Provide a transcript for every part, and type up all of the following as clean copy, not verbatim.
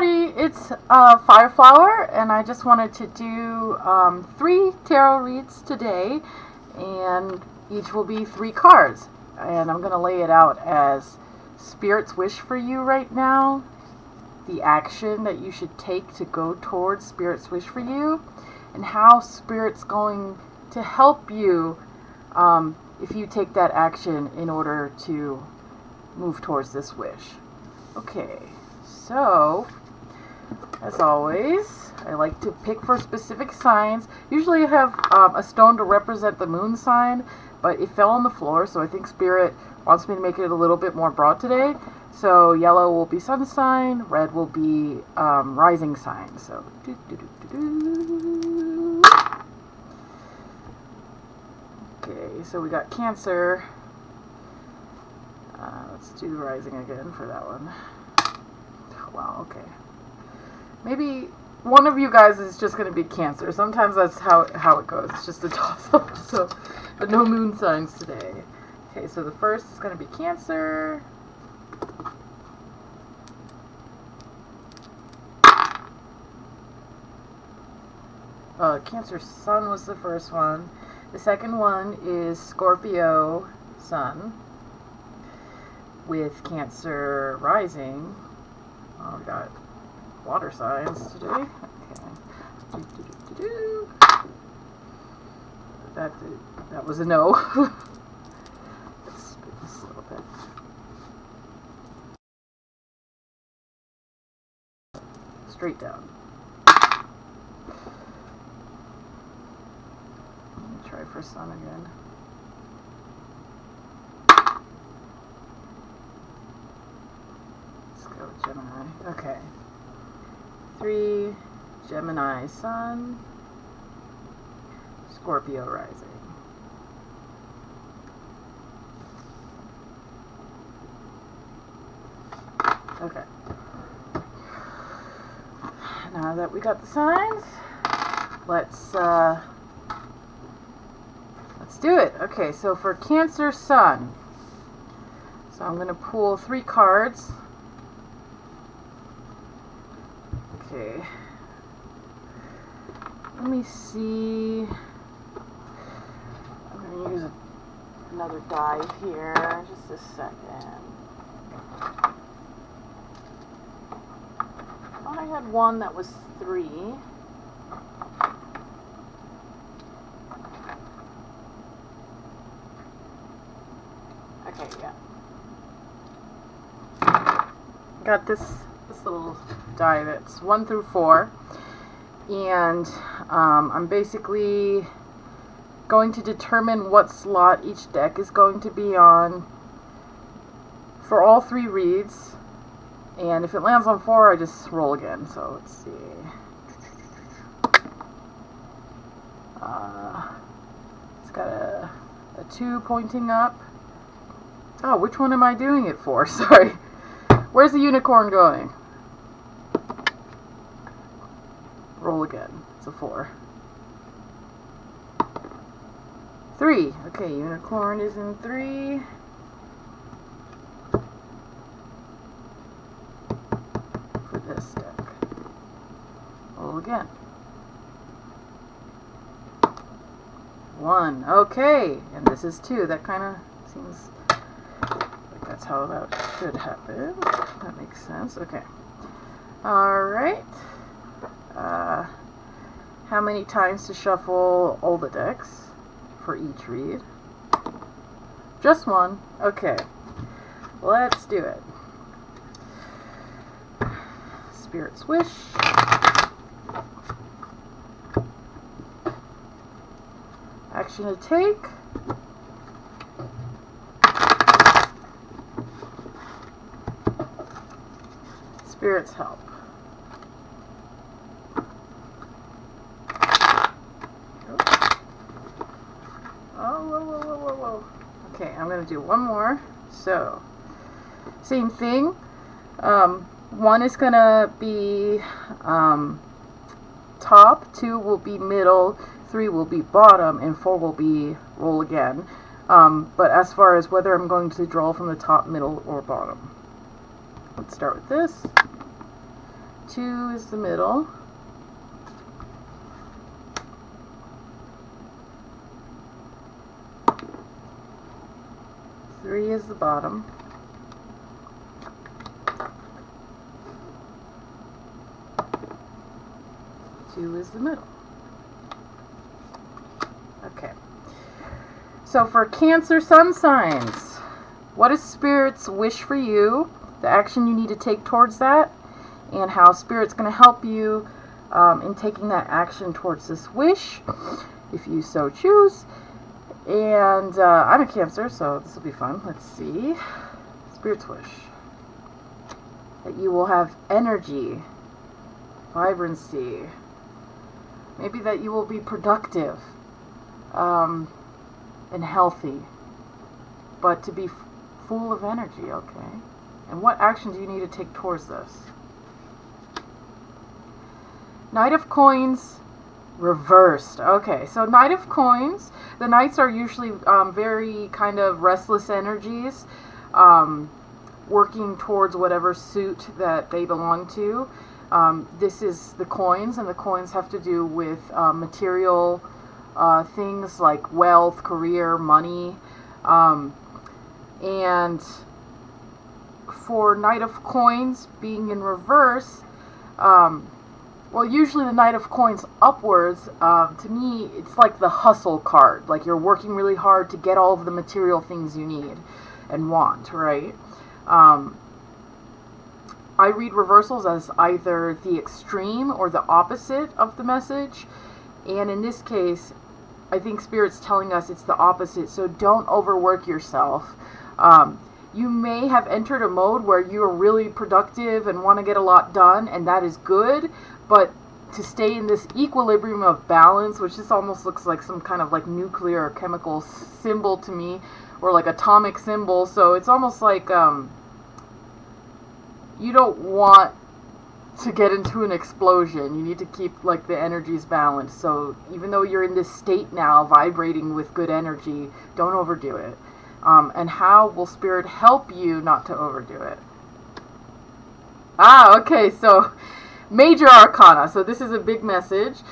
everybody, it's Fireflower, and I just wanted to do 3 tarot reads today, and each will be 3 cards. And I'm going to lay it out as Spirit's wish for you right now, the action that you should take to go towards Spirit's wish for you, and how Spirit's going to help you if you take that action in order to move towards this wish. Okay, so as always, I like to pick for specific signs. Usually I have a stone to represent the moon sign, but it fell on the floor, so I think Spirit wants me to make it a little bit more broad today. So yellow will be sun sign, red will be rising sign. So okay, so we got Cancer. Let's do the rising again for that one. Wow, okay. Maybe one of you guys is just going to be Cancer. Sometimes that's how it goes. It's just a toss-up. So, but no moon signs today. Okay, so the first is going to be Cancer. Cancer Sun was the first one. The second one is Scorpio Sun with Cancer Rising. Oh, we got water signs today. Okay. That was a no. Let's spin this a little bit. Straight down. Let me try for Sun again. Gemini. Okay. 3, Gemini Sun, Scorpio Rising. Okay. Now that we got the signs, let's do it. Okay, so for Cancer Sun, so I'm going to pull 3 cards. Okay, let me see. I'm going to use another die here. Just a second. I thought I had one that was 3. Okay, yeah. Got this little die that's 1 through 4, and I'm basically going to determine what slot each deck is going to be on for all 3 reads, and if it lands on 4 I just roll again. So let's see. It's got a 2 pointing up. Oh, which one am I doing it for? Sorry. Where's the unicorn going? Roll again. It's a 4. 3. Okay, unicorn is in 3. For this deck. Roll again. 1. Okay, and this is 2. That kind of seems like that's how that should happen. That makes sense. Okay. Alright. How many times to shuffle all the decks for each read? Just 1. Okay. Let's do it. Spirit's wish. Action to take. Spirit's help. Whoa. Okay, I'm going to do one more. So, same thing. 1 is going to be top, 2 will be middle, 3 will be bottom, and 4 will be roll again. But as far as whether I'm going to draw from the top, middle, or bottom. Let's start with this. 2 is the middle. Three is the bottom. Two is the middle. Okay. So for Cancer sun signs, what is Spirit's wish for you? The action you need to take towards that, and how Spirit's going to help you in taking that action towards this wish, if you so choose. And I'm a Cancer, so this will be fun. Let's see. Spirit's wish. That you will have energy, vibrancy. Maybe that you will be productive and healthy. But to be full of energy, okay. And what action do you need to take towards this? Knight of Coins reversed. Okay, so Knight of Coins, the Knights are usually very kind of restless energies, working towards whatever suit that they belong to. This is the coins, and the coins have to do with material things like wealth, career, money, and for Knight of Coins being in reverse, well, usually the Knight of Coins upwards, to me, it's like the hustle card. Like you're working really hard to get all of the material things you need and want, right? I read reversals as either the extreme or the opposite of the message. And in this case, I think Spirit's telling us it's the opposite. So don't overwork yourself. You may have entered a mode where you're really productive and want to get a lot done, and that is good. But to stay in this equilibrium of balance, which this almost looks like some kind of like nuclear or chemical symbol to me, or like atomic symbol. So it's almost like you don't want to get into an explosion. You need to keep like the energies balanced. So even though you're in this state now, vibrating with good energy, don't overdo it. And how will Spirit help you not to overdo it? Okay, so Major Arcana. So this is a big message.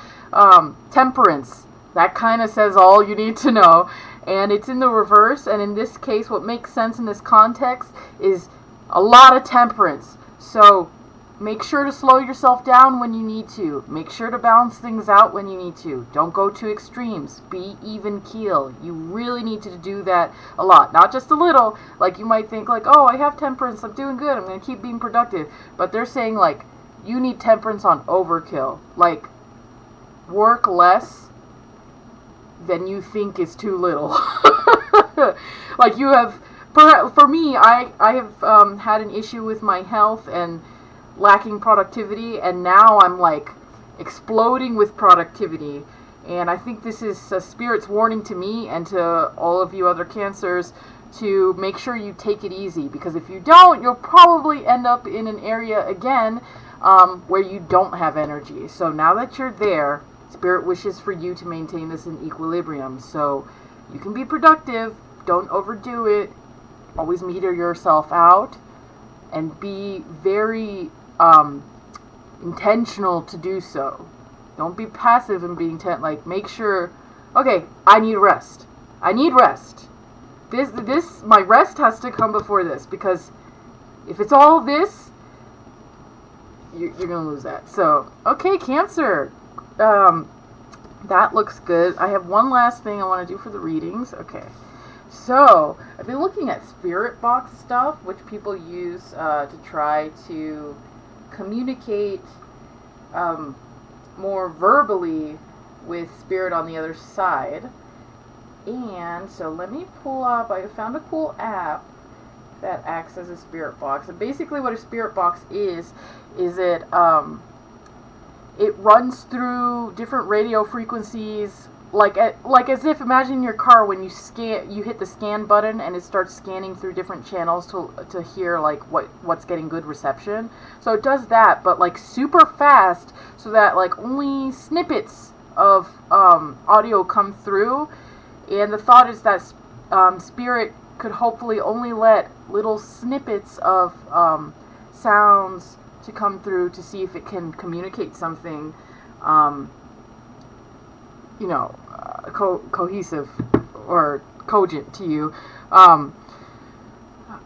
Temperance. That kind of says all you need to know. And it's in the reverse. And in this case, what makes sense in this context is a lot of temperance. So make sure to slow yourself down when you need to. Make sure to balance things out when you need to. Don't go to extremes. Be even keel. You really need to do that a lot. Not just a little. Like you might think like, oh, I have temperance. I'm doing good. I'm going to keep being productive. But they're saying like, you need temperance on overkill. Like, work less than you think is too little. Like you have, for me, I have had an issue with my health and lacking productivity, and now I'm like exploding with productivity. And I think this is a Spirit's warning to me and to all of you other Cancers to make sure you take it easy, because if you don't, you'll probably end up in an area again where you don't have energy. So now that you're there, Spirit wishes for you to maintain this in equilibrium so you can be productive. Don't overdo it. Always meter yourself out and be very intentional to do so. Don't be passive and being like, make sure, okay, I need rest. I need rest. My rest has to come before this, because if it's all this, you're going to lose that. So, okay, Cancer. That looks good. I have one last thing I want to do for the readings. Okay. So, I've been looking at spirit box stuff, which people use to try to communicate more verbally with Spirit on the other side. And so let me pull up, I found a cool app that acts as a spirit box. And basically what a spirit box is it runs through different radio frequencies, like as if, imagine your car when you hit the scan button and it starts scanning through different channels to hear like what's getting good reception. So it does that, but like super fast, so that like only snippets of audio come through. And the thought is that Spirit could hopefully only let little snippets of sounds to come through to see if it can communicate something, cohesive or cogent to you.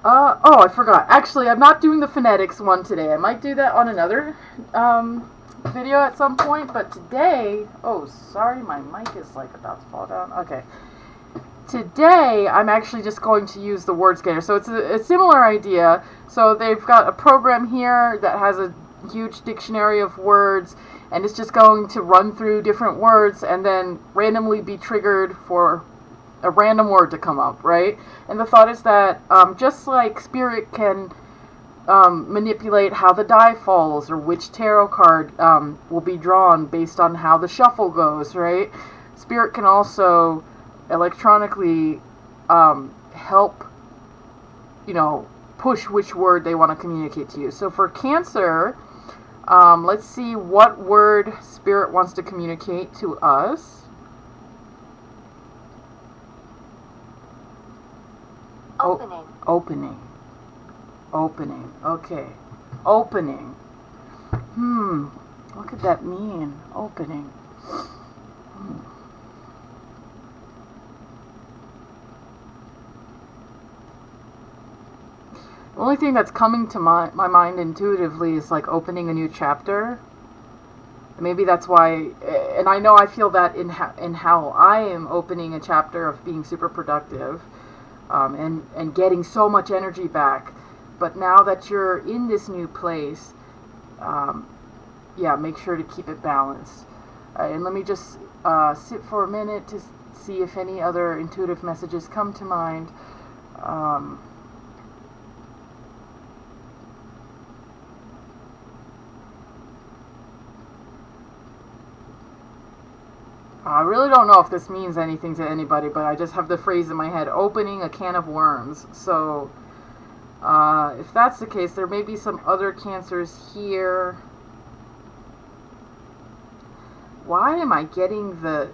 Oh, I forgot. Actually, I'm not doing the phonetics one today. I might do that on another video at some point, but today, oh, sorry, my mic is like about to fall down. Okay. Today, I'm actually just going to use the word scanner. So it's a similar idea. So they've got a program here that has a huge dictionary of words, and it's just going to run through different words and then randomly be triggered for a random word to come up, right? And the thought is that just like Spirit can manipulate how the die falls or which tarot card will be drawn based on how the shuffle goes, right? Spirit can also electronically help, push which word they want to communicate to you. So for Cancer, let's see what word Spirit wants to communicate to us. Opening. Opening. Okay. Opening. What could that mean? Opening. The only thing that's coming to my mind intuitively is like opening a new chapter. Maybe that's why, and I know I feel that in how I am opening a chapter of being super productive. And getting so much energy back. But now that you're in this new place, make sure to keep it balanced. And let me just sit for a minute to see if any other intuitive messages come to mind. I really don't know if this means anything to anybody, but I just have the phrase in my head, opening a can of worms. So, if that's the case, there may be some other Cancers here. Why am I getting the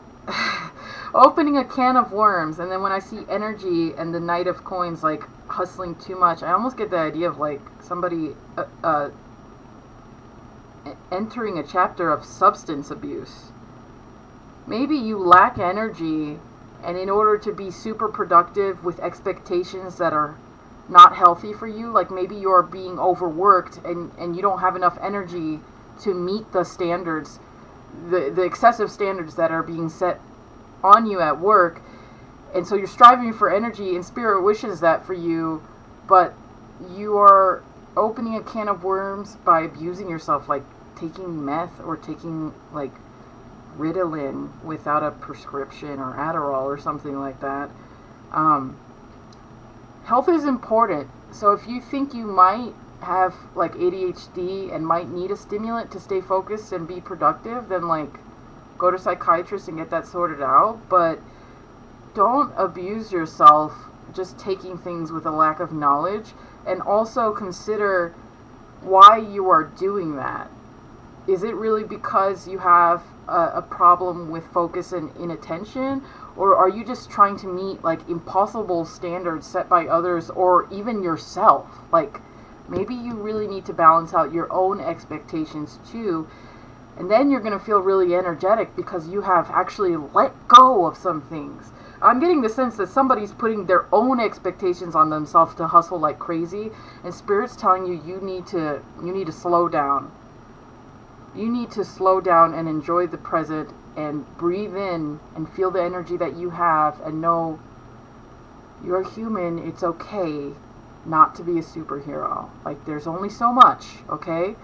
opening a can of worms, and then when I see energy and the Knight of Coins, like, hustling too much, I almost get the idea of, like, somebody entering a chapter of substance abuse. Maybe you lack energy, and in order to be super productive with expectations that are not healthy for you, like maybe you're being overworked and you don't have enough energy to meet the standards, the excessive standards that are being set on you at work, and so you're striving for energy, and Spirit wishes that for you, but you are opening a can of worms by abusing yourself, like taking meth or taking, like, Ritalin without a prescription or Adderall or something like that. Health is important. So if you think you might have like ADHD and might need a stimulant to stay focused and be productive, then like go to a psychiatrist and get that sorted out. But don't abuse yourself just taking things with a lack of knowledge, and also consider why you are doing that. Is it really because you have a problem with focus and inattention, or are you just trying to meet like impossible standards set by others or even yourself? Like maybe you really need to balance out your own expectations too, and then you're going to feel really energetic because you have actually let go of some things. I'm getting the sense that somebody's putting their own expectations on themselves to hustle like crazy, and Spirit's telling you you need to slow down. You need to slow down and enjoy the present and breathe in and feel the energy that you have and know you're human. It's okay not to be a superhero. Like, there's only so much, okay?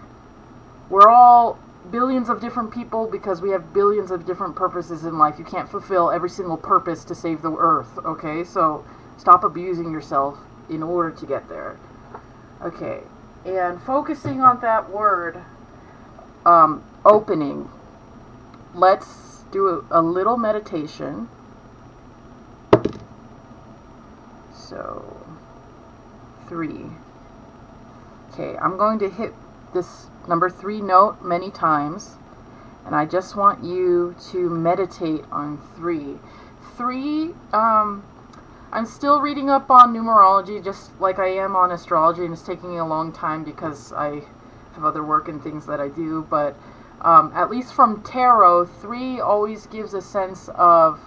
We're all billions of different people because we have billions of different purposes in life. You can't fulfill every single purpose to save the earth, okay? So stop abusing yourself in order to get there. Okay, and focusing on that word, opening. Let's do a little meditation. So, 3. Okay, I'm going to hit this number 3 note many times, and I just want you to meditate on 3. 3, I'm still reading up on numerology just like I am on astrology, and it's taking me a long time because I have other work and things that I do, but at least from tarot, 3 always gives a sense of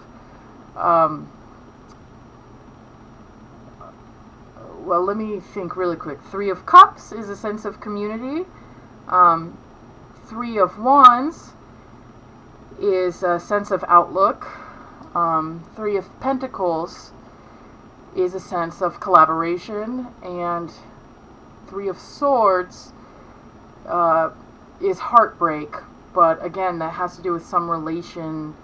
well, let me think really quick. 3 of Cups is a sense of community. 3 of Wands is a sense of outlook. 3 of Pentacles is a sense of collaboration. And 3 of Swords is heartbreak. But again, that has to do with some relation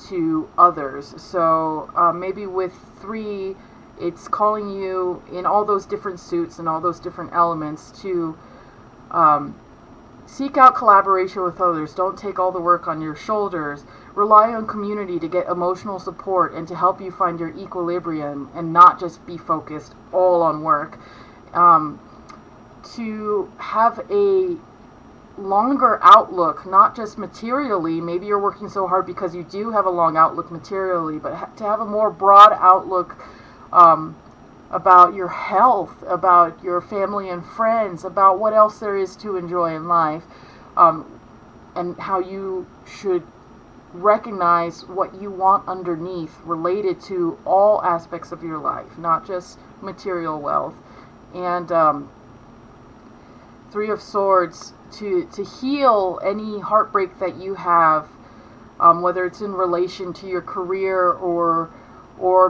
to others. So maybe with 3, it's calling you in all those different suits and all those different elements to seek out collaboration with others. Don't take all the work on your shoulders. Rely on community to get emotional support and to help you find your equilibrium and not just be focused all on work. To have a longer outlook, not just materially. Maybe you're working so hard because you do have a long outlook materially, but to have a more broad outlook about your health, about your family and friends, about what else there is to enjoy in life, and how you should recognize what you want underneath related to all aspects of your life, not just material wealth. And 3 of Swords, to heal any heartbreak that you have, whether it's in relation to your career or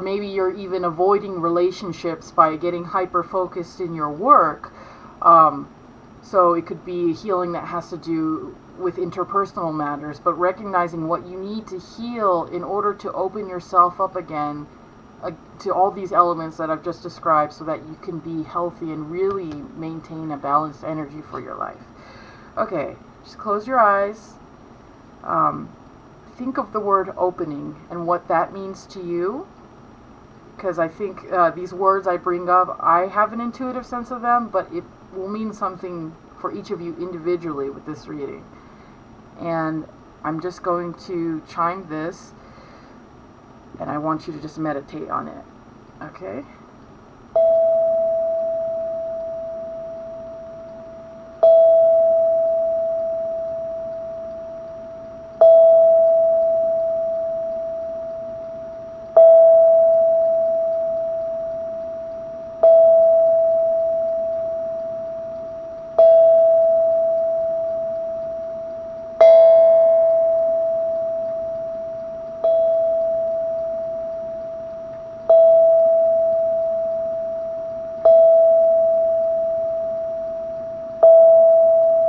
maybe you're even avoiding relationships by getting hyper-focused in your work. So it could be healing that has to do with interpersonal matters, but recognizing what you need to heal in order to open yourself up again to all these elements that I've just described so that you can be healthy and really maintain a balanced energy for your life. Okay, just close your eyes. Think of the word opening and what that means to you. Because I think these words I bring up, I have an intuitive sense of them, but it will mean something for each of you individually with this reading. And I'm just going to chime this, and I want you to just meditate on it. Okay?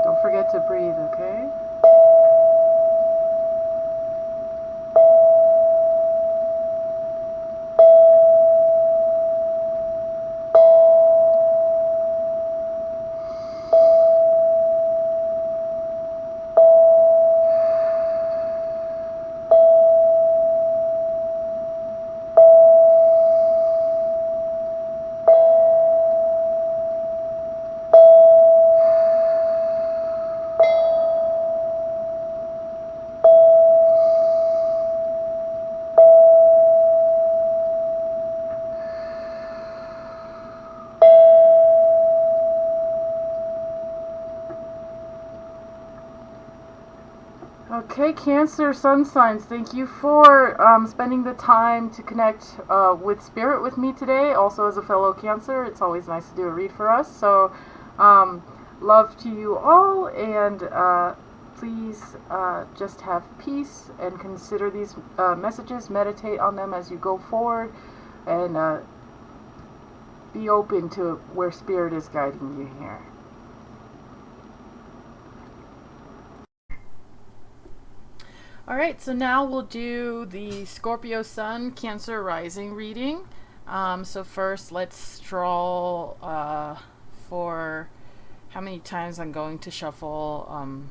Don't forget to breathe, okay? Okay, Cancer sun signs, thank you for spending the time to connect with Spirit with me today. Also, as a fellow Cancer, it's always nice to do a read for us. So, love to you all, and please just have peace and consider these messages, meditate on them as you go forward, and be open to where Spirit is guiding you here. Alright, so now we'll do the Scorpio Sun, Cancer Rising reading. So first, let's draw for how many times I'm going to shuffle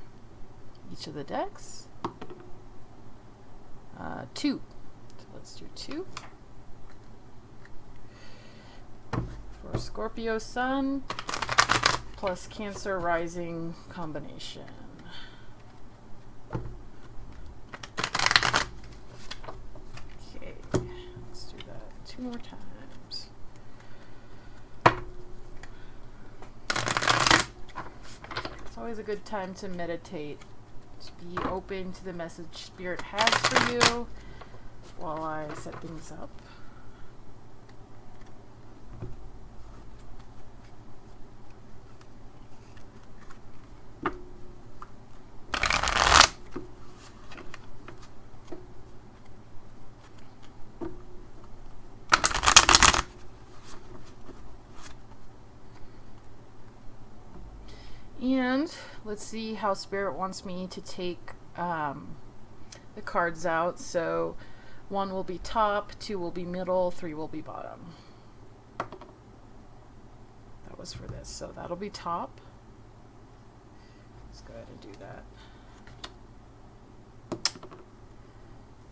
each of the decks. 2. So let's do 2. For Scorpio Sun plus Cancer Rising combination. More times. It's always a good time to meditate. To be open to the message Spirit has for you while I set things up. And let's see how Spirit wants me to take the cards out. So 1 will be top, 2 will be middle, 3 will be bottom. That was for this. So that'll be top. Let's go ahead and do that.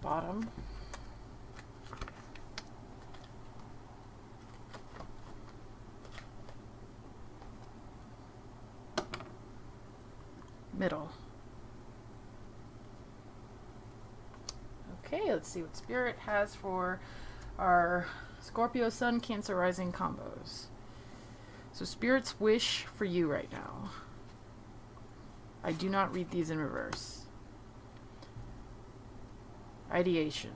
Bottom. Middle. Okay, let's see what Spirit has for our Scorpio Sun, Cancer Rising combos. So Spirit's wish for you right now. I do not read these in reverse. Ideation.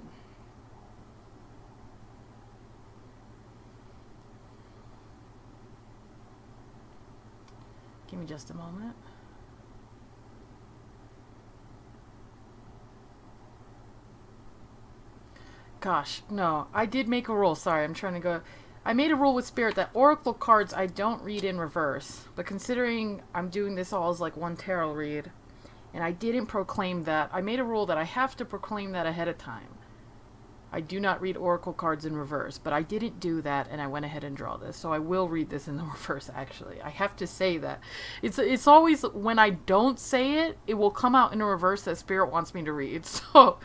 Give me just a moment. Gosh, no, I did make a rule. Sorry, I'm trying to go. I made a rule with Spirit that Oracle cards I don't read in reverse. But considering I'm doing this all as like one tarot read, and I didn't proclaim that, I made a rule that I have to proclaim that ahead of time. I do not read Oracle cards in reverse, but I didn't do that, and I went ahead and draw this. So I will read this in the reverse, actually. I have to say that. It's always, when I don't say it, it will come out in a reverse that Spirit wants me to read. So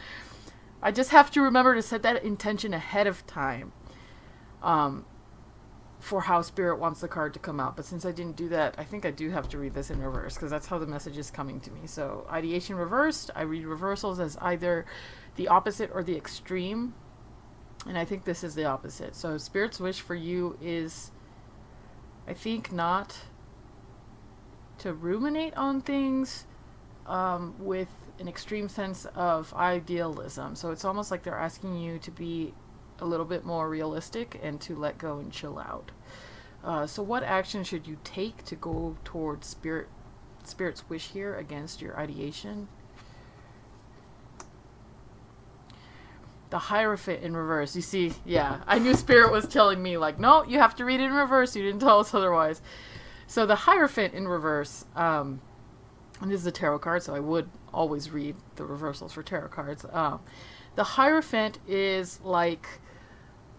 I just have to remember to set that intention ahead of time for how Spirit wants the card to come out. But since I didn't do that, I think I do have to read this in reverse because that's how the message is coming to me. So ideation reversed. I read reversals as either the opposite or the extreme. And I think this is the opposite. So Spirit's wish for you is, I think, not to ruminate on things with an extreme sense of idealism. So it's almost like they're asking you to be a little bit more realistic and to let go and chill out. So what action should you take to go towards Spirit's wish here against your ideation? The Hierophant in reverse. You see, yeah, I knew Spirit was telling me like, no, you have to read it in reverse. You didn't tell us otherwise. So the Hierophant in reverse, and this is a tarot card, so I would always read the reversals for tarot cards. The Hierophant is like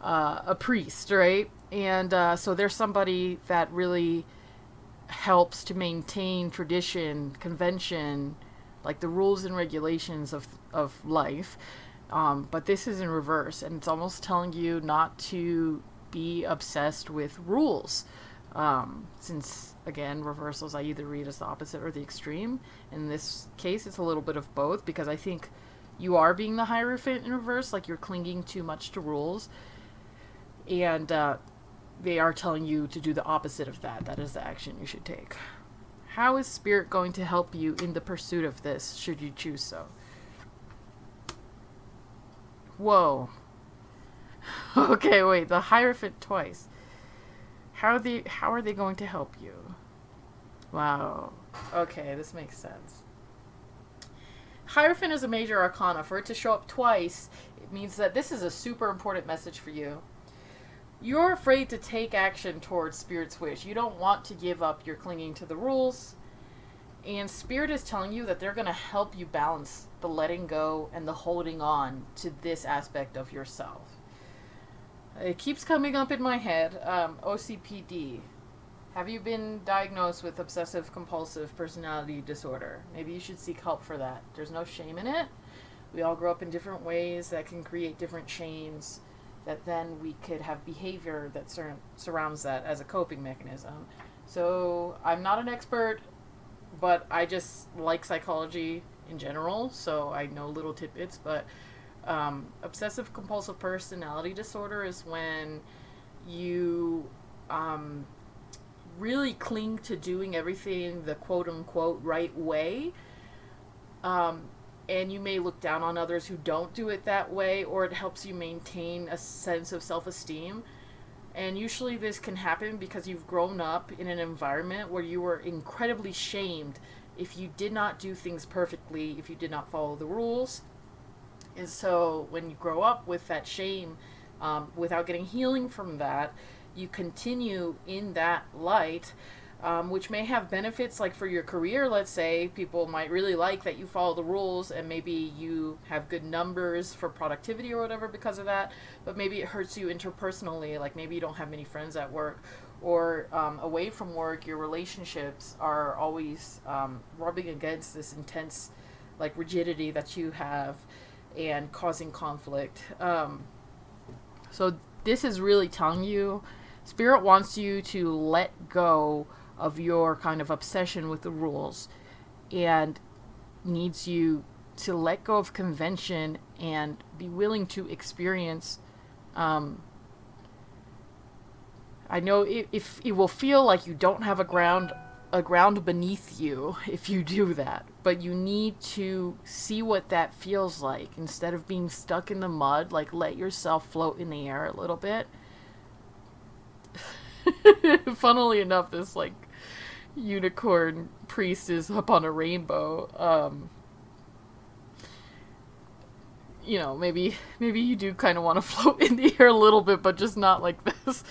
a priest, right? And so there's somebody that really helps to maintain tradition, convention, like the rules and regulations of life. But this is in reverse, and it's almost telling you not to be obsessed with rules. Since, again, reversals I either read as the opposite or the extreme. In this case, it's a little bit of both, because I think you are being the Hierophant in reverse, like you're clinging too much to rules. And they are telling you to do the opposite of that. That is the action you should take. How is Spirit going to help you in the pursuit of this, should you choose so? Whoa. Okay, wait, the Hierophant twice. How are they going to help you? Wow. Okay, this makes sense. Hierophant is a major arcana. For it to show up twice, it means that this is a super important message for you. You're afraid to take action towards Spirit's wish. You don't want to give up your clinging to the rules. And Spirit is telling you that they're going to help you balance the letting go and the holding on to this aspect of yourself. It keeps coming up in my head. OCPD. Have you been diagnosed with obsessive compulsive personality disorder? Maybe you should seek help for that. There's no shame in it. We all grow up in different ways that can create different shames, that then we could have behavior that surrounds that as a coping mechanism. So I'm not an expert, but I just like psychology in general, so I know little tidbits. But obsessive compulsive personality disorder is when you really cling to doing everything the quote-unquote right way. And you may look down on others who don't do it that way, or it helps you maintain a sense of self-esteem. And usually this can happen because you've grown up in an environment where you were incredibly shamed if you did not do things perfectly, if you did not follow the rules. And so when you grow up with that shame, without getting healing from that, you continue in that light, which may have benefits like for your career. Let's say people might really like that you follow the rules, and maybe you have good numbers for productivity or whatever because of that, but maybe it hurts you interpersonally, like maybe you don't have many friends at work, or away from work your relationships are always rubbing against this intense like rigidity that you have and causing conflict. So this is really telling you, Spirit wants you to let go of your kind of obsession with the rules, and needs you to let go of convention and be willing to experience. I know if it will feel like you don't have a ground beneath you if you do that, but you need to see what that feels like instead of being stuck in the mud. Like, let yourself float in the air a little bit. Funnily enough, this like unicorn priest is up on a rainbow. You know, maybe you do kind of want to float in the air a little bit, but just not like this,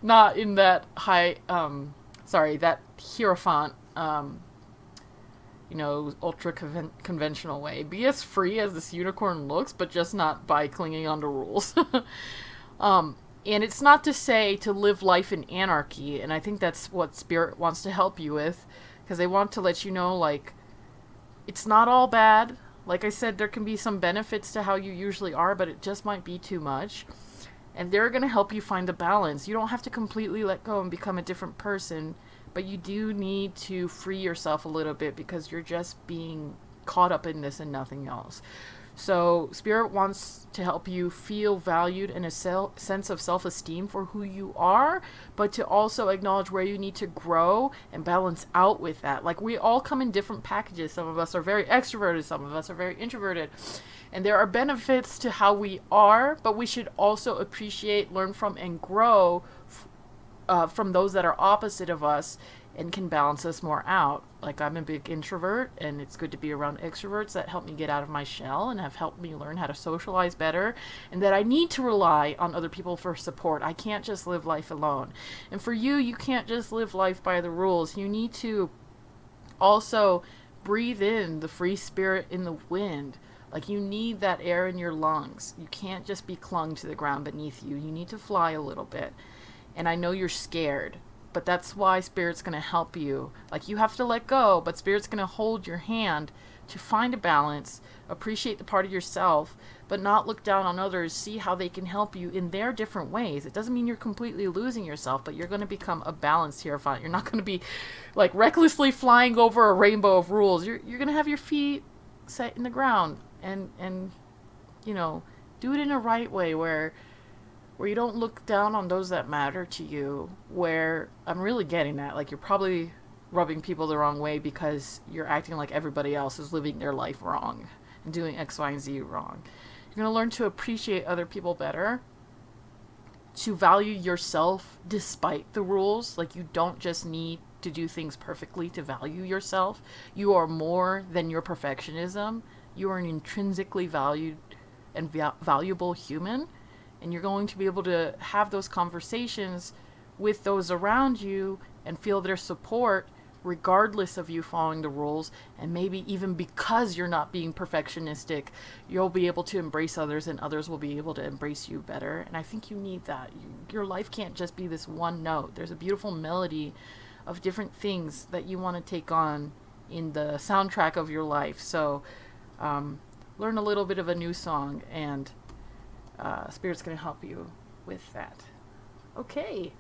not in that high, that hierophant, ultra conventional way. Be as free as this unicorn looks, but just not by clinging onto rules. And it's not to say to live life in anarchy, and I think that's what Spirit wants to help you with, because they want to let you know, like, it's not all bad. Like I said, there can be some benefits to how you usually are, but it just might be too much. And they're going to help you find the balance. You don't have to completely let go and become a different person, but you do need to free yourself a little bit because you're just being caught up in this and nothing else. So Spirit wants to help you feel valued and a sense of self-esteem for who you are, but to also acknowledge where you need to grow and balance out with that. Like, we all come in different packages. Some of us are very extroverted, some of us are very introverted. And there are benefits to how we are, but we should also appreciate, learn from, and grow from those that are opposite of us and can balance us more out. Like, I'm a big introvert, and it's good to be around extroverts that help me get out of my shell and have helped me learn how to socialize better, and that I need to rely on other people for support. I can't just live life alone. And for you, you can't just live life by the rules. You need to also breathe in the free spirit in the wind. Like, you need that air in your lungs. You can't just be clung to the ground beneath you. You need to fly a little bit. And I know you're scared, but that's why Spirit's going to help you. Like, you have to let go, but Spirit's going to hold your hand to find a balance, appreciate the part of yourself, but not look down on others, see how they can help you in their different ways. It doesn't mean you're completely losing yourself, but you're going to become a balanced hierophant. You're not going to be, like, recklessly flying over a rainbow of rules. You're going to have your feet set in the ground and do it in a right way where you don't look down on those that matter to you, where I'm really getting at, like, you're probably rubbing people the wrong way because you're acting like everybody else is living their life wrong and doing X, Y, and Z wrong. You're going to learn to appreciate other people better, to value yourself despite the rules. Like, you don't just need to do things perfectly to value yourself. You are more than your perfectionism. You are an intrinsically valued and valuable human. And you're going to be able to have those conversations with those around you and feel their support regardless of you following the rules. And maybe even because you're not being perfectionistic, you'll be able to embrace others and others will be able to embrace you better. And I think you need that. Your life can't just be this one note. There's a beautiful melody of different things that you want to take on in the soundtrack of your life. So learn a little bit of a new song, and Spirit's going to help you with that. Okay.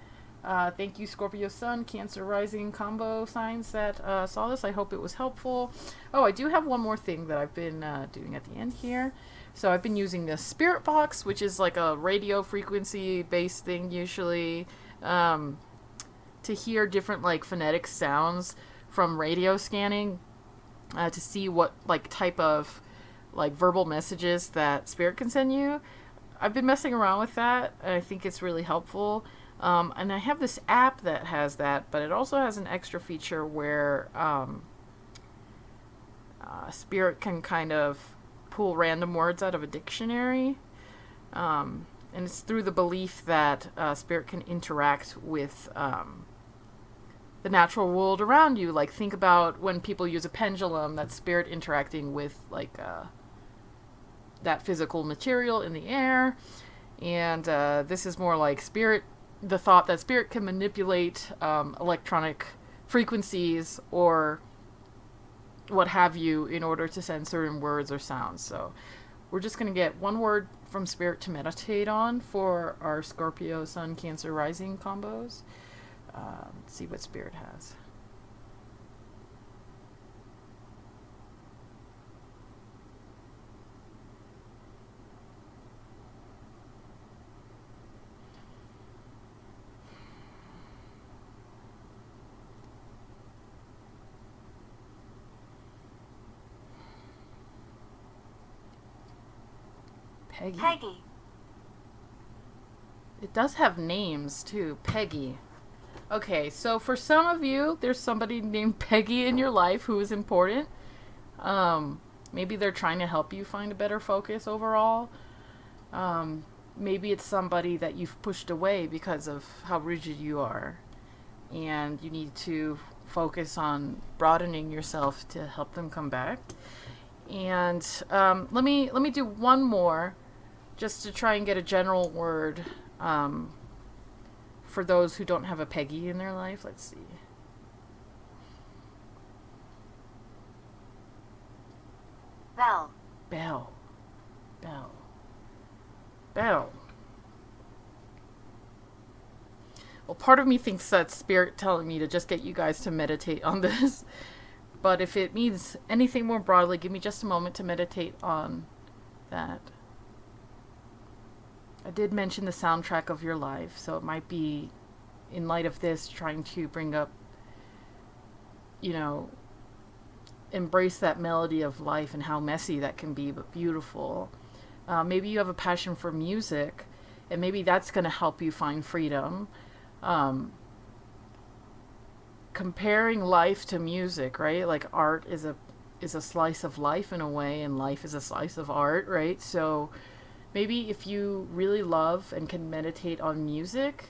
Thank you, Scorpio Sun, Cancer Rising combo signs that saw this. I hope it was helpful. Oh, I do have one more thing that I've been doing at the end here. So I've been using the Spirit Box, which is like a radio frequency based thing usually, to to hear different like phonetic sounds from radio scanning to see what like type of like verbal messages that spirit can send you. I've been messing around with that, and I think it's really helpful. And I have this app that has that, but it also has an extra feature where spirit can kind of pull random words out of a dictionary. And it's through the belief that spirit can interact with the natural world around you. Like, think about when people use a pendulum, that's spirit interacting with like that physical material in the air. And this is more like spirit, the thought that spirit can manipulate electronic frequencies or what have you in order to send certain words or sounds. So we're just going to get one word from spirit to meditate on for our Scorpio, Sun, Cancer, Rising combos. Let's see what spirit has. Peggy. Peggy. It does have names too. Peggy. Okay, so for some of you, there's somebody named Peggy in your life who is important. Maybe they're trying to help you find a better focus overall. Maybe it's somebody that you've pushed away because of how rigid you are, and you need to focus on broadening yourself to help them come back. And let me do one more, just to try and get a general word. For those who don't have a Peggy in their life. Let's see. Bell. Bell. Bell. Bell. Well, part of me thinks that's spirit telling me to just get you guys to meditate on this. But if it means anything more broadly, give me just a moment to meditate on that. I did mention the soundtrack of your life, so it might be, in light of this, trying to bring up, embrace that melody of life and how messy that can be, but beautiful. Maybe you have a passion for music, and maybe that's going to help you find freedom. Comparing life to music, right? Like, art is a slice of life in a way, and life is a slice of art, right? So maybe if you really love and can meditate on music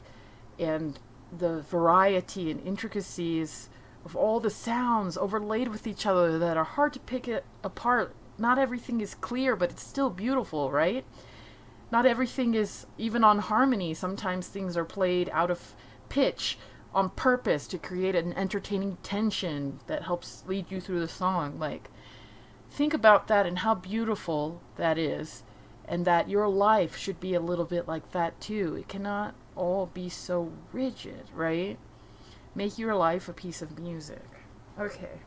and the variety and intricacies of all the sounds overlaid with each other that are hard to pick it apart. Not everything is clear, but it's still beautiful, right? Not everything is even on harmony. Sometimes things are played out of pitch on purpose to create an entertaining tension that helps lead you through the song. Like, think about that and how beautiful that is. And that your life should be a little bit like that too. It cannot all be so rigid, right? Make your life a piece of music. Okay.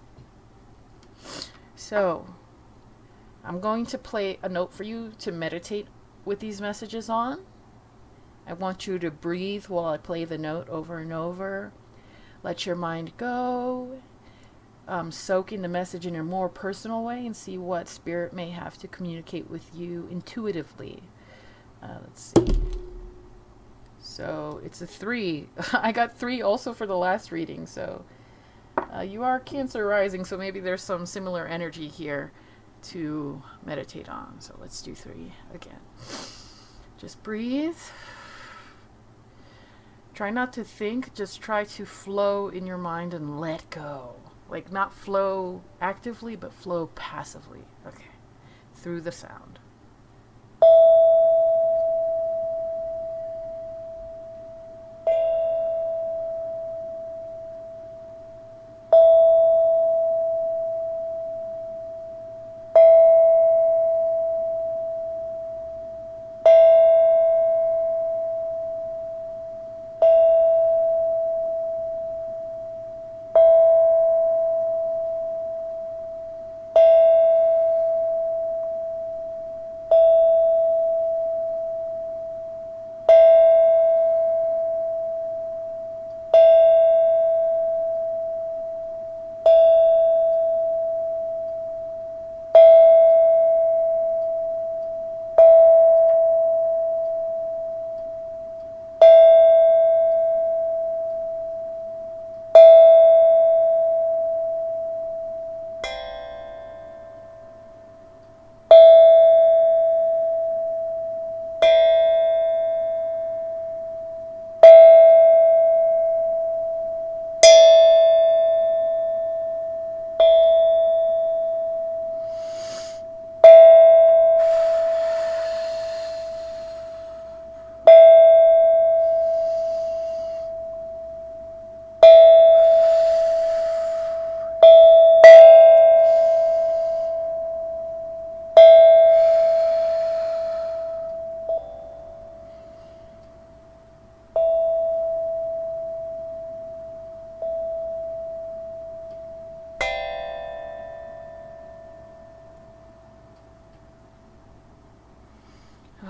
So, I'm going to play a note for you to meditate with these messages on. I want you to breathe while I play the note over and over. Let your mind go. Soak in the message in a more personal way and see what spirit may have to communicate with you intuitively. Let's see. So it's a 3. I got 3 also for the last reading. So you are Cancer rising, so maybe there's some similar energy here to meditate on. So let's do 3 again. Just breathe. Try not to think, just try to flow in your mind and let go. Like, not flow actively, but flow passively. Okay. Through the sound.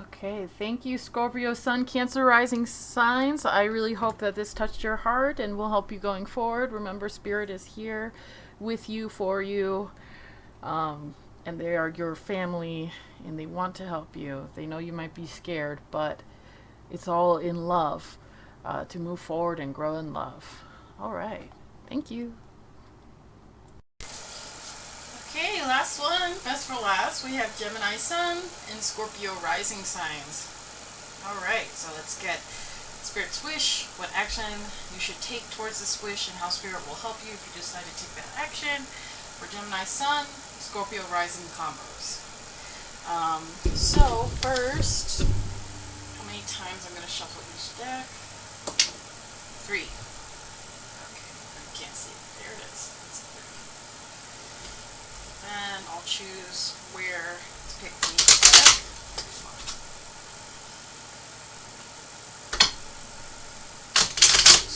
Okay, thank you, Scorpio, Sun, Cancer, Rising signs. I really hope that this touched your heart and will help you going forward. Remember, Spirit is here with you, for you, and they are your family, and they want to help you. They know you might be scared, but it's all in love to move forward and grow in love. All right, thank you. Okay, last one, best for last. We have Gemini Sun and Scorpio Rising signs. Alright, so let's get Spirit's wish, what action you should take towards this wish, and how Spirit will help you if you decide to take that action for Gemini Sun, Scorpio Rising combos. So first, how many times I'm going to shuffle each deck? 3. Okay, I can't see it. There it is. And I'll choose where to pick the deck.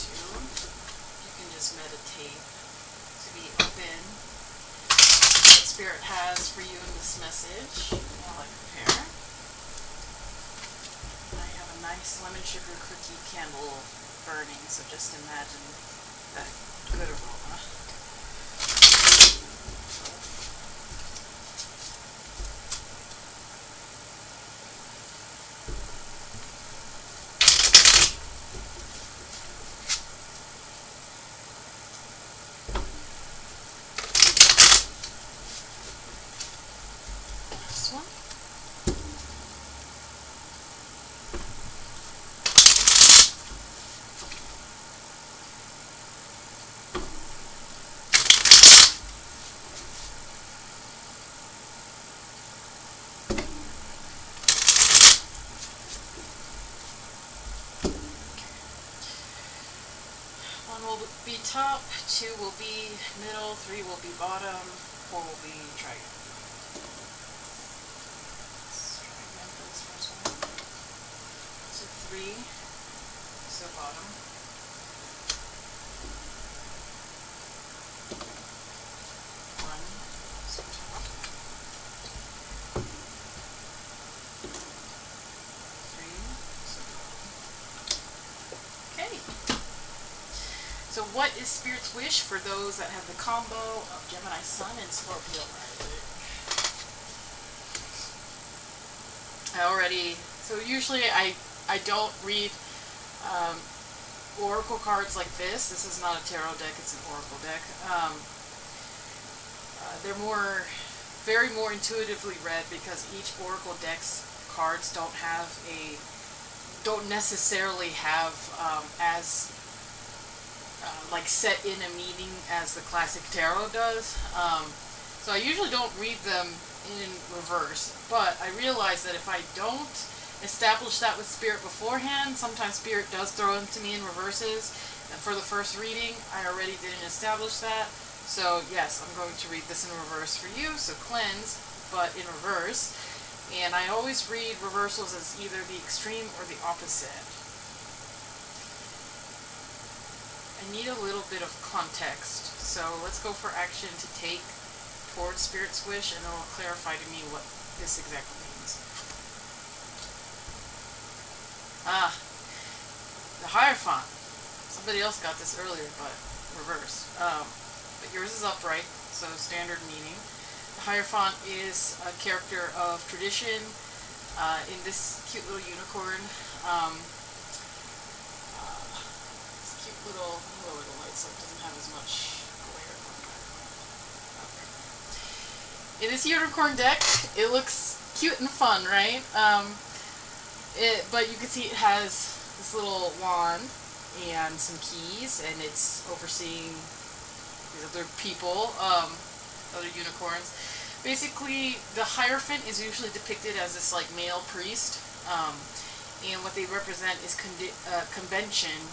Two. You can just meditate to be open what Spirit has for you in this message. While I prepare. I have a nice lemon sugar cookie candle burning, so just imagine that good aroma. Will be top, 2 will be middle, 3 will be bottom, 4 will be trigon. Let's try again for this first one. So 3, so bottom. 1, so top. 3, so bottom. Okay. So what is Spirit's wish for those that have the combo of Gemini Sun and Scorpio Rising? So usually I don't read oracle cards like this. This is not a tarot deck, it's an oracle deck. They're very more intuitively read because each oracle deck's cards don't necessarily have as like set in a meaning as the classic tarot does. So I usually don't read them in reverse, but I realize that if I don't establish that with Spirit beforehand, sometimes Spirit does throw them to me in reverses, and for the first reading I already didn't establish that. So yes, I'm going to read this in reverse for you, so cleanse, but in reverse. And I always read reversals as either the extreme or the opposite. I need a little bit of context, so let's go for action to take towards Spirit's wish, and it will clarify to me what this exactly means. The Hierophant. Somebody else got this earlier, but reverse. But yours is upright, so standard meaning. The Hierophant is a character of tradition in this cute little unicorn. Little lower the light so it doesn't have as much glare on the background. Okay. In this unicorn deck, it looks cute and fun, right? But you can see it has this little wand and some keys, and it's overseeing these other people, other unicorns. Basically, the Hierophant is usually depicted as this like male priest, and what they represent is convention,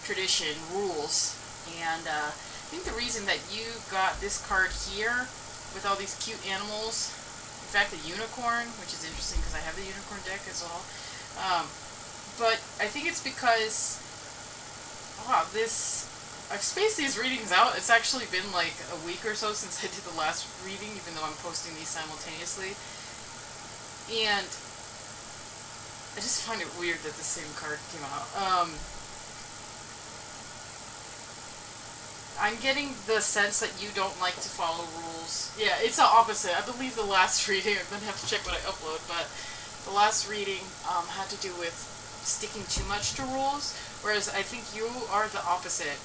tradition, rules, and I think the reason that you got this card here with all these cute animals, in fact a unicorn, which is interesting because I have the unicorn deck as well, but I think it's because I've spaced these readings out. It's actually been like a week or so since I did the last reading, even though I'm posting these simultaneously, and I just find it weird that the same card came out. I'm getting the sense that you don't like to follow rules. Yeah, it's the opposite. I believe the last reading, I'm going to have to check what I upload, but the last reading had to do with sticking too much to rules, whereas I think you are the opposite.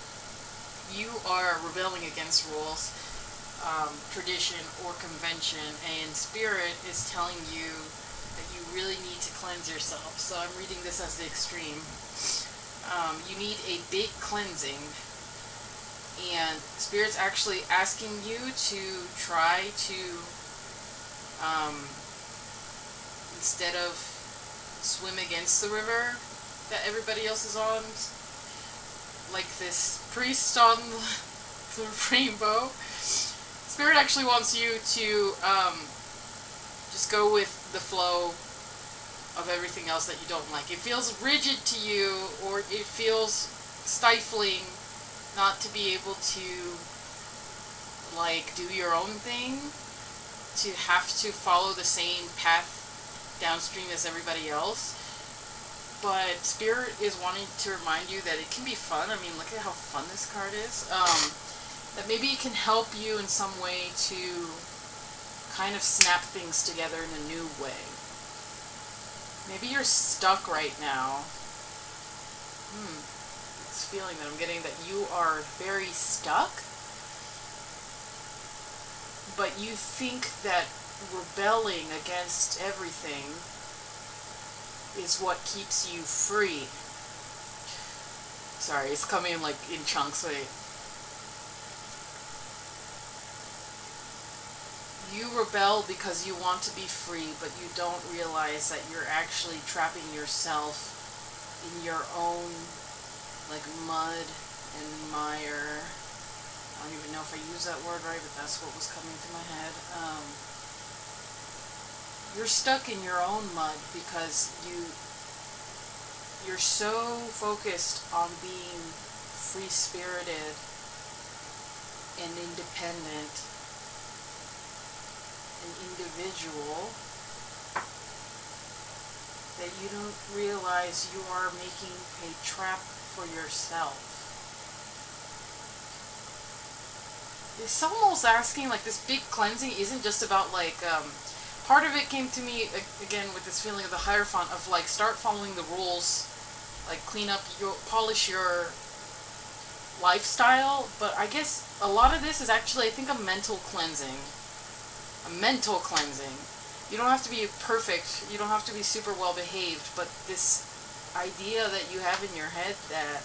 You are rebelling against rules, tradition, or convention, and Spirit is telling you that you really need to cleanse yourself. So I'm reading this as the extreme. You need a big cleansing. And Spirit's actually asking you to try to, instead of swim against the river that everybody else is on, like this priest on the rainbow, Spirit actually wants you to just go with the flow of everything else that you don't like. It feels rigid to you, or it feels stifling not to be able to, like, do your own thing, to have to follow the same path downstream as everybody else. But Spirit is wanting to remind you that it can be fun. I mean, look at how fun this card is. That maybe it can help you in some way to kind of snap things together in a new way. Maybe you're stuck right now. This feeling that I'm getting that you are very stuck, but you think that rebelling against everything is what keeps you free. Sorry, it's coming like in chunks. Wait. You rebel because you want to be free, but you don't realize that you're actually trapping yourself in your own, like, mud and mire. I don't even know if I use that word right, but that's what was coming to my head. You're stuck in your own mud because you're so focused on being free-spirited and independent, an individual, that you don't realize you are making a trap for yourself. It's almost asking, like, this big cleansing isn't just about, like, part of it came to me, again, with this feeling of the Hierophant, of, like, start following the rules, like, clean up, polish your lifestyle, but I guess a lot of this is actually, I think, a mental cleansing. A mental cleansing. You don't have to be perfect, you don't have to be super well behaved, but this idea that you have in your head that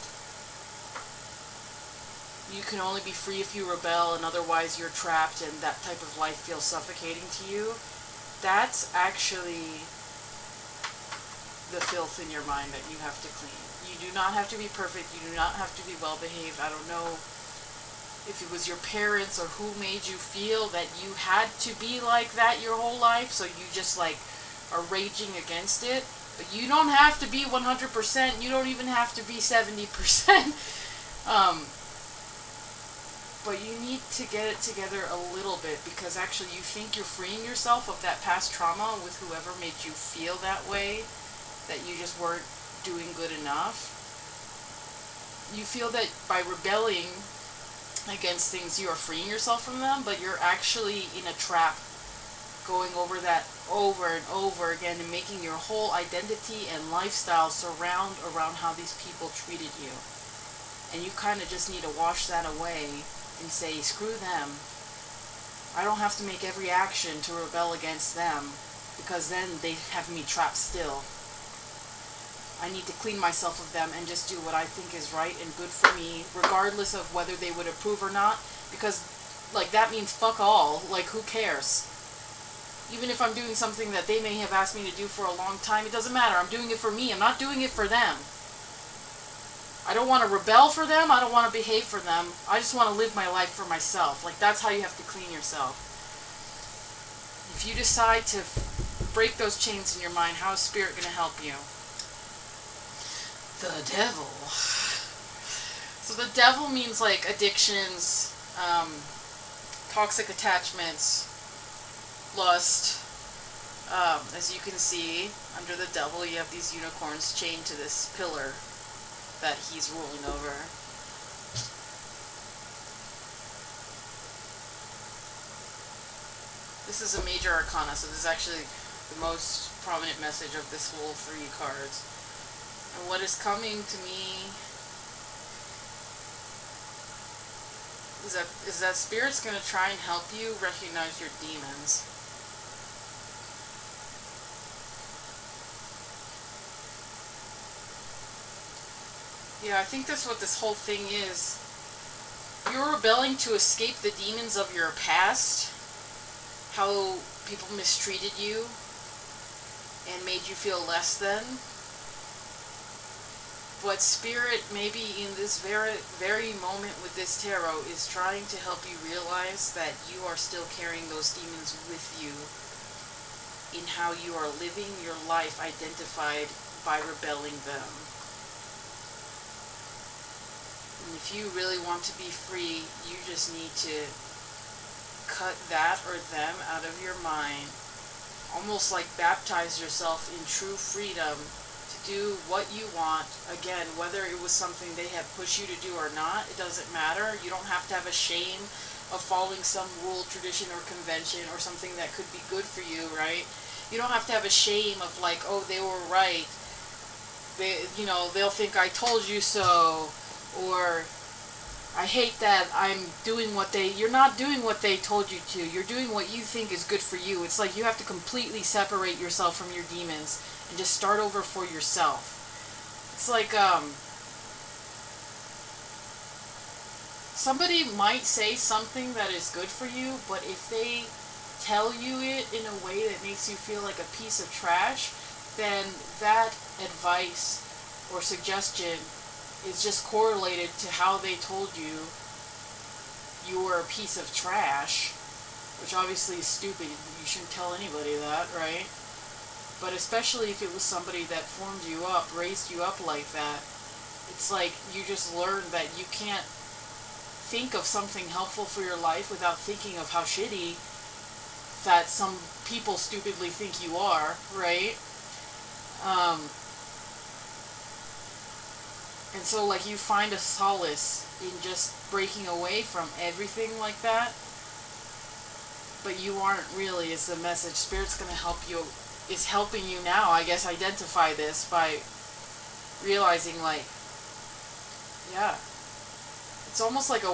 you can only be free if you rebel and otherwise you're trapped and that type of life feels suffocating to you, that's actually the filth in your mind that you have to clean. You do not have to be perfect, you do not have to be well behaved. I don't know if it was your parents or who made you feel that you had to be like that your whole life, so you just, like, are raging against it. But you don't have to be 100%, you don't even have to be 70%. But you need to get it together a little bit, because actually you think you're freeing yourself of that past trauma with whoever made you feel that way, that you just weren't doing good enough. You feel that by rebelling against things you are freeing yourself from them, but you're actually in a trap, going over that over and over again and making your whole identity and lifestyle surround around how these people treated you. And you kind of just need to wash that away and say, screw them. I don't have to make every action to rebel against them, because then they have me trapped still. I need to clean myself of them and just do what I think is right and good for me, regardless of whether they would approve or not, because, like, that means fuck all. Like, who cares? Even if I'm doing something that they may have asked me to do for a long time, it doesn't matter. I'm doing it for me. I'm not doing it for them. I don't want to rebel for them. I don't want to behave for them. I just want to live my life for myself. Like, that's how you have to clean yourself. If you decide to break those chains in your mind, how is Spirit going to help you? The devil. So the devil means, like, addictions, toxic attachments, lust, As you can see, under the devil, you have these unicorns chained to this pillar that he's ruling over. This is a major arcana, so this is actually the most prominent message of this whole 3 cards. And what is coming to me is that Spirit's going to try and help you recognize your demons. Yeah, I think that's what this whole thing is. You're rebelling to escape the demons of your past. How people mistreated you and made you feel less than. But Spirit, maybe in this very moment with this tarot, is trying to help you realize that you are still carrying those demons with you in how you are living your life identified by rebelling them. And if you really want to be free, you just need to cut that or them out of your mind. Almost like baptize yourself in true freedom to do what you want. Again, whether it was something they have pushed you to do or not, it doesn't matter. You don't have to have a shame of following some rule, tradition, or convention or something that could be good for you, right? You don't have to have a shame of like, oh, they were right. They'll think I told you so. Or I hate that I'm doing you're not doing what they told you to. You're doing what you think is good for you. It's like you have to completely separate yourself from your demons and just start over for yourself. It's like, somebody might say something that is good for you, but if they tell you it in a way that makes you feel like a piece of trash, then that advice or suggestion is just correlated to how they told you you were a piece of trash, which obviously is stupid. You shouldn't tell anybody that, right? But especially if it was somebody that formed you up, raised you up like that, it's like you just learned that you can't think of something helpful for your life without thinking of how shitty that some people stupidly think you are, right? And so, like, you find a solace in just breaking away from everything like that. But you aren't really, is the message. Spirit's going to help you, is helping you now, I guess, identify this by realizing, like, yeah. It's almost like a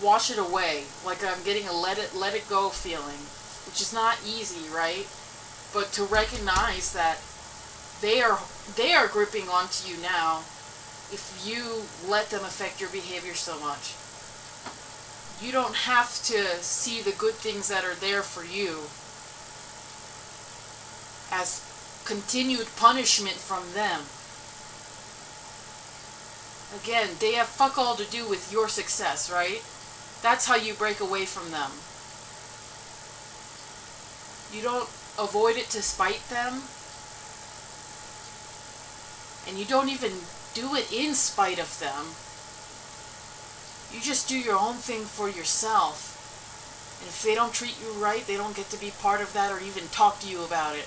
wash it away. Like I'm getting a let it go feeling. Which is not easy, right? But to recognize that they are gripping onto you now if you let them affect your behavior so much. You don't have to see the good things that are there for you as continued punishment from them. Again, they have fuck all to do with your success, right? That's how you break away from them. You don't avoid it to spite them. And you don't even do it in spite of them. You just do your own thing for yourself. And if they don't treat you right, they don't get to be part of that or even talk to you about it.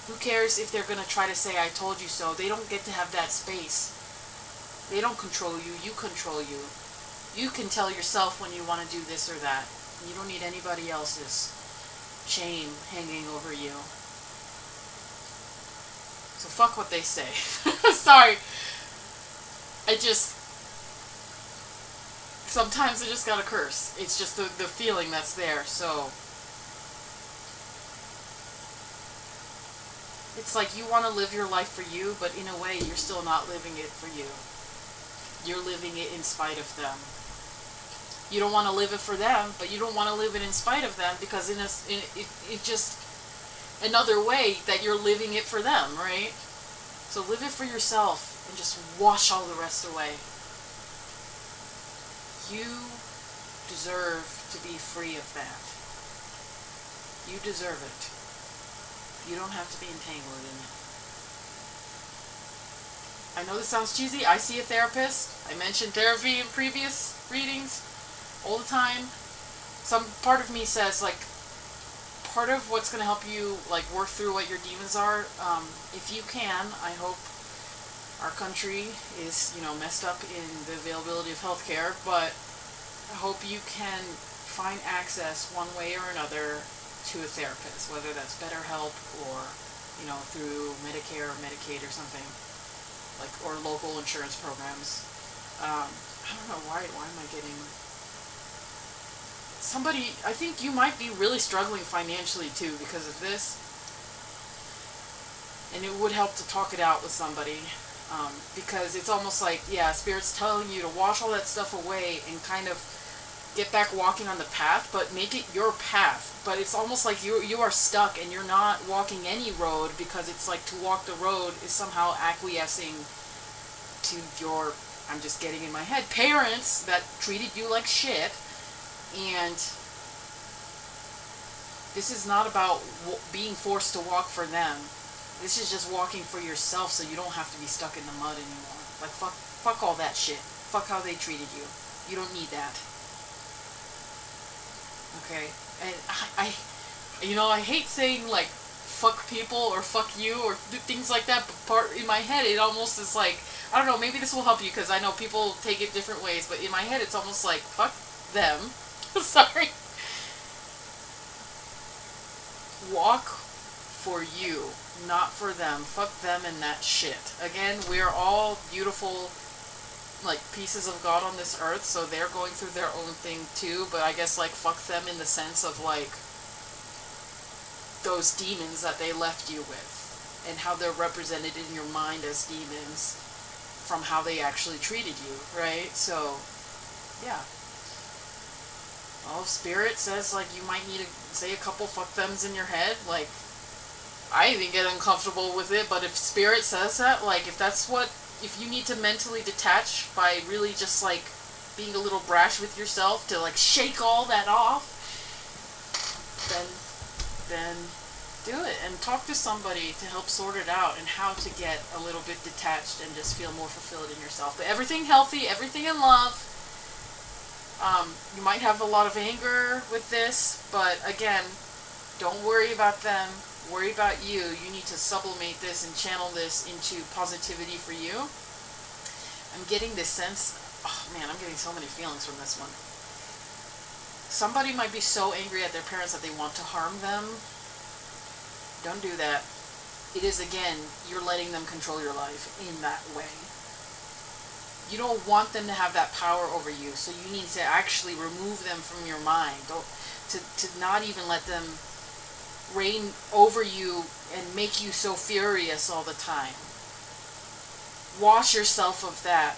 Who cares if they're going to try to say, I told you so? They don't get to have that space. They don't control you. You control you. You can tell yourself when you want to do this or that. You don't need anybody else's shame hanging over you. So fuck what they say. Sorry. Sometimes I just gotta curse. It's just the feeling that's there, so. It's like you want to live your life for you, but in a way you're still not living it for you. You're living it in spite of them. You don't want to live it for them, but you don't want to live it in spite of them because it's just another way that you're living it for them, right? So live it for yourself and just wash all the rest away. You deserve to be free of that. You deserve it. You don't have to be entangled in it. I know this sounds cheesy. I see a therapist. I mentioned therapy in previous readings all the time. Some part of me says, like, part of what's going to help you like work through what your demons are, if you can, I hope our country is, messed up in the availability of healthcare, but I hope you can find access one way or another to a therapist, whether that's BetterHelp or, through Medicare or Medicaid or something, like, or local insurance programs. I don't know, why am I getting... Somebody, I think you might be really struggling financially too because of this, and it would help to talk it out with somebody, because it's almost like, Spirit's telling you to wash all that stuff away and kind of get back walking on the path, but make it your path. But it's almost like you are stuck and you're not walking any road, because it's like to walk the road is somehow acquiescing to your, I'm just getting in my head, parents that treated you like shit. And this is not about being forced to walk for them. This is just walking for yourself, so you don't have to be stuck in the mud anymore. Like, fuck all that shit. Fuck how they treated you. You don't need that. Okay? And I hate saying, like, fuck people or fuck you or things like that, but in my head it almost is like, I don't know, maybe this will help you, because I know people take it different ways, but in my head it's almost like, fuck them. Sorry. Walk for you, not for them. Fuck them and that shit. Again, we're all beautiful, like, pieces of God on this earth, so they're going through their own thing too, but I guess, like, fuck them in the sense of, like, those demons that they left you with, and how they're represented in your mind as demons from how they actually treated you, right? So, yeah. Well, if Spirit says, like, you might need to say a couple fuck thems in your head, like, I even get uncomfortable with it, but if Spirit says that, like, if you need to mentally detach by really just, like, being a little brash with yourself to, like, shake all that off, then do it, and talk to somebody to help sort it out, and how to get a little bit detached and just feel more fulfilled in yourself. But everything healthy, everything in love. You might have a lot of anger with this, but again, don't worry about them, worry about you. You need to sublimate this and channel this into positivity for you. I'm getting this sense, oh man, I'm getting so many feelings from this one. Somebody might be so angry at their parents that they want to harm them. Don't do that. It is, again, you're letting them control your life in that way. You don't want them to have that power over you, so you need to actually remove them from your mind. To not even let them reign over you and make you so furious all the time. Wash yourself of that,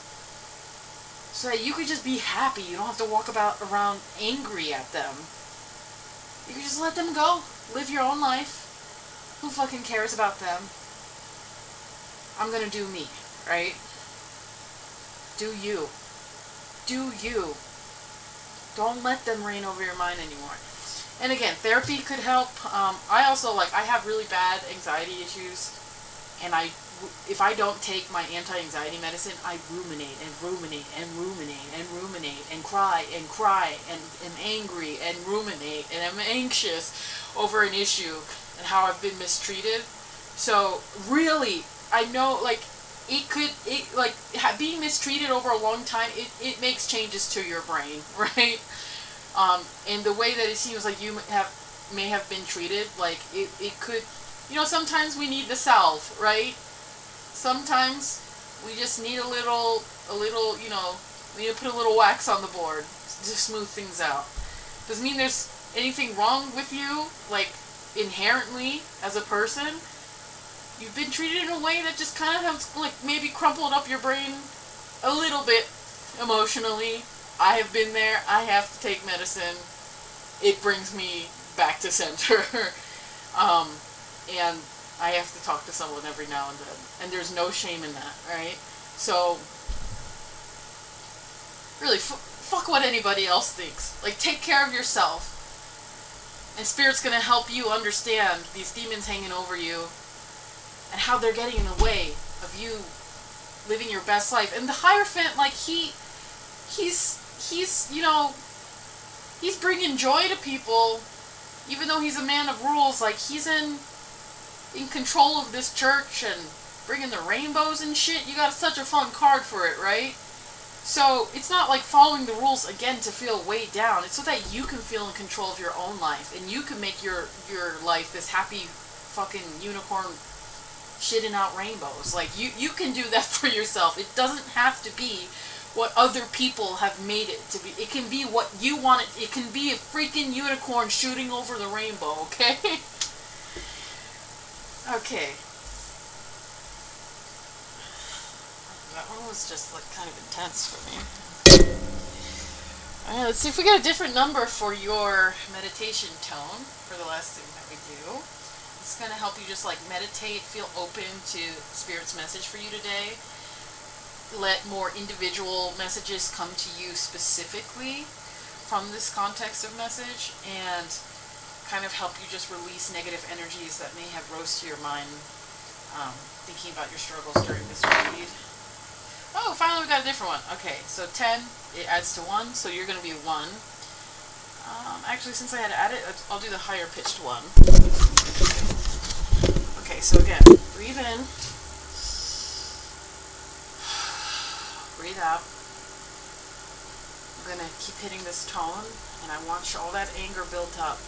so that you could just be happy. You don't have to walk around angry at them. You can just let them go. Live your own life. Who fucking cares about them? I'm gonna do me, right? Do you. Do you. Don't let them reign over your mind anymore. And again, therapy could help. I also, I have really bad anxiety issues, and if I don't take my anti-anxiety medicine, I ruminate and ruminate and ruminate and ruminate and cry and am angry and ruminate and am anxious over an issue and how I've been mistreated. So really, I know, being mistreated over a long time, it makes changes to your brain, right? And the way that it seems like you may have been treated, it could, sometimes we need the salve, right? Sometimes we just need a little, we need to put a little wax on the board to smooth things out. Doesn't mean there's anything wrong with you, inherently, as a person. You've been treated in a way that just kind of has, maybe crumpled up your brain a little bit emotionally. I have been there. I have to take medicine. It brings me back to center. And I have to talk to someone every now and then. And there's no shame in that, right? So, really, fuck what anybody else thinks. Take care of yourself. And Spirit's going to help you understand these demons hanging over you and how they're getting in the way of you living your best life. And the Hierophant, he's bringing joy to people, even though he's a man of rules, like, he's in control of this church and bringing the rainbows and shit. You got such a fun card for it, right? So it's not like following the rules again to feel weighed down. It's so that you can feel in control of your own life and you can make your life this happy fucking unicorn shitting out rainbows. Like, you can do that for yourself. It doesn't have to be what other people have made it to be. It can be what you want it. It can be a freaking unicorn shooting over the rainbow, okay? Okay. That one was just like kind of intense for me. Alright, let's see if we get a different number for your meditation tone for the last thing that we do. It's going to help you just like meditate, feel open to Spirit's message for you today. Let more individual messages come to you specifically from this context of message, and kind of help you just release negative energies that may have rose to your mind thinking about your struggles during this read. Oh, finally we got a different one. Okay, so 10, it adds to 1, so you're going to be 1. Actually, since I had to add it, I'll do the higher pitched one. Okay, so again, breathe in. Breathe out. I'm going to keep hitting this tone, and I want all that anger built up.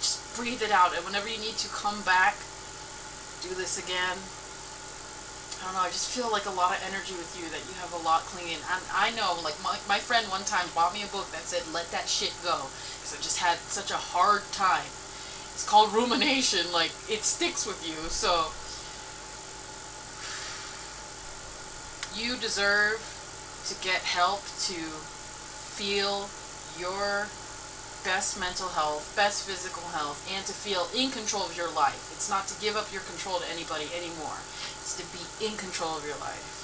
Just breathe it out, and whenever you need to come back, do this again. I don't know, I just feel like a lot of energy with you, that you have a lot clinging. And I know, like, my friend one time bought me a book that said, let that shit go. Because I just had such a hard time. It's called rumination, like, it sticks with you, so. You deserve to get help to feel your best mental health, best physical health, and to feel in control of your life. It's not to give up your control to anybody anymore. It's to be in control of your life.